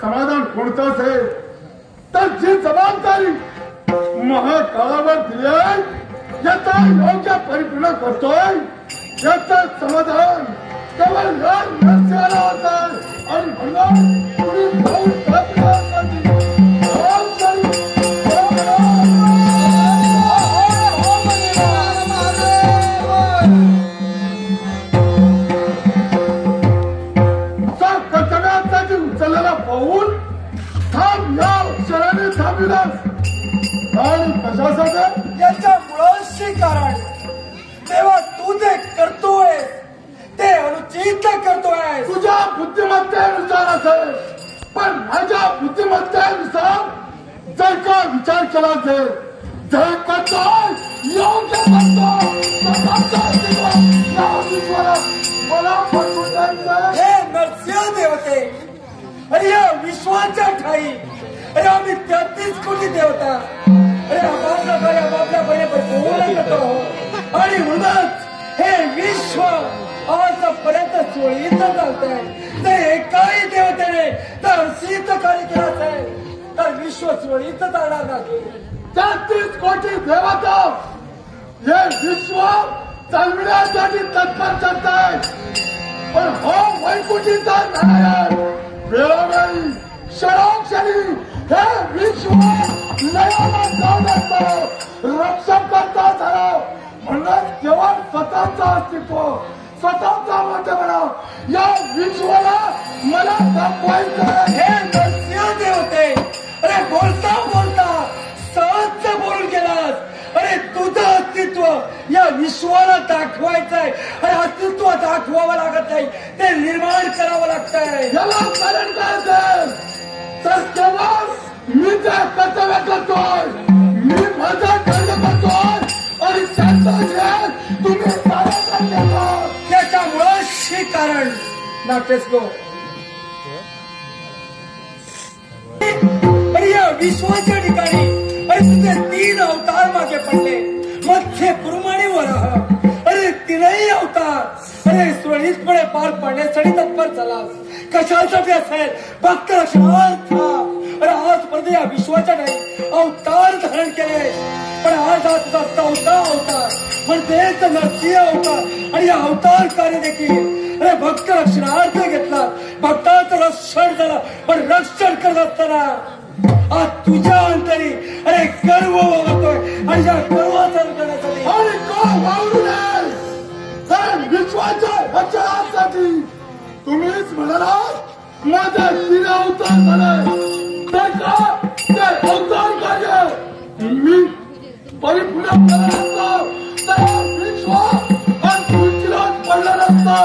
समाधान कोणतं आहे तर जी जबाबदारी महाकाळावर दिली आहे याचा योग्य परिपूर्ण करतोय याचं समाधान केवळ नरसिंहाला होत आणि म्हणून तुम्ही पाऊल टाकण्यासाठी उचललेला पाऊल थांब या अक्षराने थांबविलास आणि कशासाठी याच्या मुळाशी कारण तेव्हा तू जे करतोय ते अनुचित करतोय तुझ्या बुद्धिमत्तेनुसार असेल पण माझ्या बुद्धिमत्तेनुसार जर का विचार केला असेल जर करतोय योग्य मला पटवून द्यायचं हे नरसिंह देवते अरे या विश्वाच्या ठाई अरे आम्ही 33 कोटी देवता अरे आपापल्या बरे करतो आणि म्हणूनच हे विश्व आजपर्यंत सोयीत चालतंय तर एकाही देवतेने तर सिद्ध कार्य केलं आहे तर विश्व सोयीत चालणार नाही 33 कोटी देवता हे विश्व चालविण्यासाठी तत्पर चालताय पण हो वैकुंठीचा नारायण वेळोवेळी क्षणोक्षणी हे विश्व नयाला जाऊन असतं रक्षण करता झालं म्हणून केवळ स्वतःचं अस्तित्व स्वतःचा मोठेपणा या विश्वाला मला दाखवायचं हे नरसिंह देवते अरे बोलता बोलता सहज बोलून गेलास अरे तुझं अस्तित्व या विश्वाला दाखवायचंय अरे अस्तित्व दाखवावं लागत नाही ते निर्माण करावं लागतंय याला कारण काय असेल तर केवळ मी ते कर्तव्य करतोय मी माझं कार्य करतोय आणि त्याचं तुम्ही त्याच्यामुळं हे कारण नाटेस्को अरे या विश्वाच्या ठिकाणी अरे तुझे 3 अवतार मागे पडले मध्य कुरुमाणी वराह अरे 3ही अवतार अरे सुरळीतपणे पार पाडण्यासाठी तत्पर झालास कशासाठी असेल भक्त रक्षणार्थ अरे आजपर्यंत या विश्वाच्या नाही अवतार धारण केले पण आज हा तुझा 4था अवतार म्हणजे नरसिंह अवतार आणि या अवतार कार्य देखील अरे भक्त रक्षणार्थ घेतला भक्ताचं रक्षण झालं पण रक्षण करत असताना आज तुझ्या अंतरी अरे गर्व वावरतोय आणि या गर्वाचा करण्यासाठी आणि का वावरू नये कारण विश्वाच्या रक्षणासाठी तुम्हीच म्हणाला माझा 3 अवतार झाले ते अवतार कार्य मी परिपूर्ण करत असतो तर विश्व आणि तुझीलाच पडलं नसतं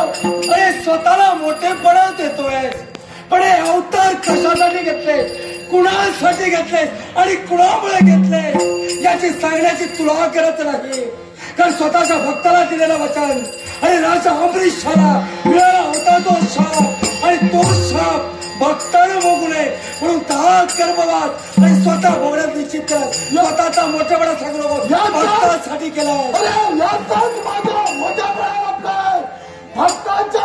अरे स्वतःला मोठेपणा देतोय पण हे अवतार कशासाठी घेतले कुणासाठी घेतलेस आणि कुणामुळे घेतले याची सांगण्याची तुला गरज नाही. कारण स्वतःच्या भक्ताला दिलेलं वचन आणि राजा अमरीशाला मिळाला होता तो शाप आणि तो शाप भक्ताने भोगू नये म्हणून दहा गर्भवास आणि स्वतः भोगण्यात निश्चित स्वतःचा मोठेपणा सांगू भक्तासाठी केलाय. भक्ताच्या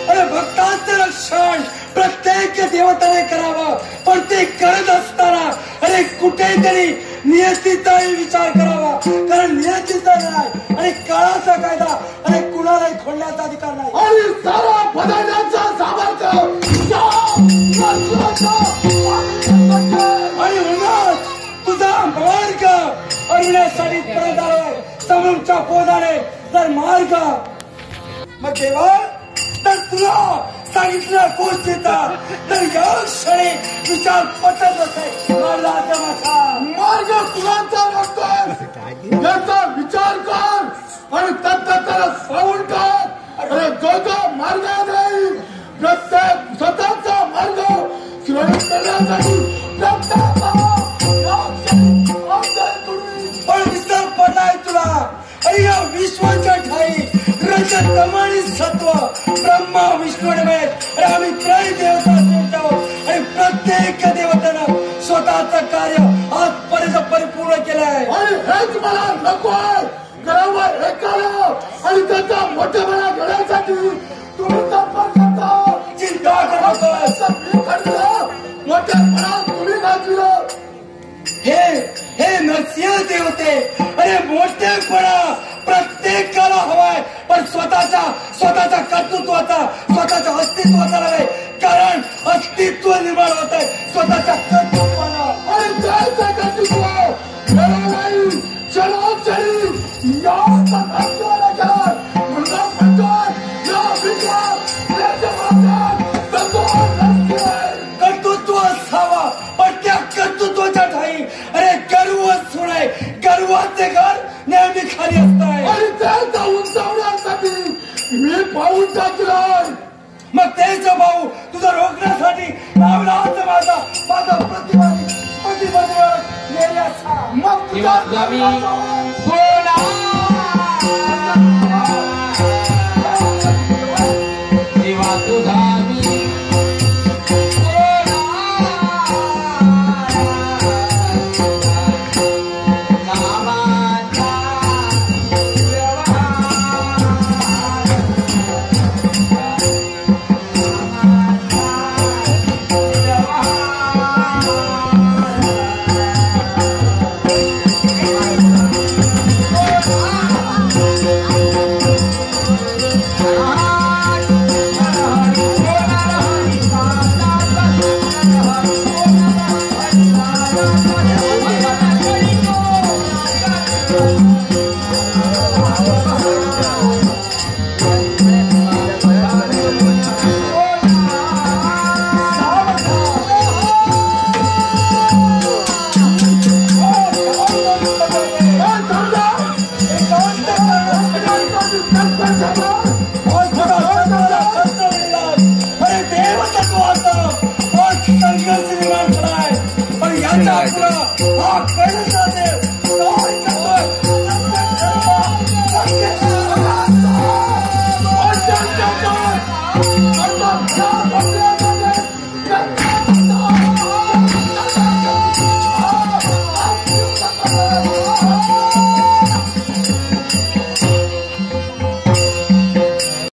अरे भक्तांचे रक्षण प्रत्येक देवताने करावं पण ते करत असताना अरे कुठेतरी नियतीचाही विचार करावा. कारण नियतीचा नाही आणि काळाचा कायदा अरे कुणालाही खोडण्याचा अधिकार नाही. आणि सारा बदलण्याचं सामर्थ्य आणि म्हणूनच तुझा मार्ग अरुण्यासाठी परत आलोय समोरच्या पोदाने जर मार्ग मग देवा तर तुला सांगितलं गोष्टीचा तर या क्षणी विचार पटत असे माझा मार्ग तुलाचा लागतोय याचा विचार कर आणि तत्त्वाला पाहून कर. अरे जो जो मार्ग नाही प्रत्येक स्वतःचा मार्ग सुरळीत करण्यासाठी पण विसर पडलाय तुला. अरे या विश्वाच्या ठाई रजत आणि सत्व ब्रह्मा विष्णू आणि महेश अरे आम्ही त्रय देवता जोडतो आणि प्रत्येक देवतेनं स्वतःचं कार्य आजपर्यंत परिपूर्ण केलंय. आणि हेच मला नको आहे करावं हे करा आणि त्याचा मोठेपणा घेण्यासाठी तुम्ही तत्पर करता चिंता करतो मोठेपणा तुम्ही घातलं. हे नरसिंह देवते अरे मोठेपणा प्रत्येकाला हवाय पण स्वतःच्या कर्तृत्वाचा स्वतःच्या अस्तित्वाचा नव्हे. कारण अस्तित्व निर्माण होत आहे स्वतःच्या कर्तृत्वाला. आणि त्याचं कर्तृत्व नाही क्षणोक्षणी कर्तृत्व असावा पण त्या कर्तृत्वाच्या ठाई अरे गर्व सोडाय गर्वाचे घर नेहमी खाली असताय. आणि त्याचा उंचावण्यासाठी मी पाऊल टाकलं. मग तेच भाऊ तुझं रोखण्यासाठी लावला माझा प्रतिबंध मग संघर्ष निर्माण झालाय पण याच्या पुढं हा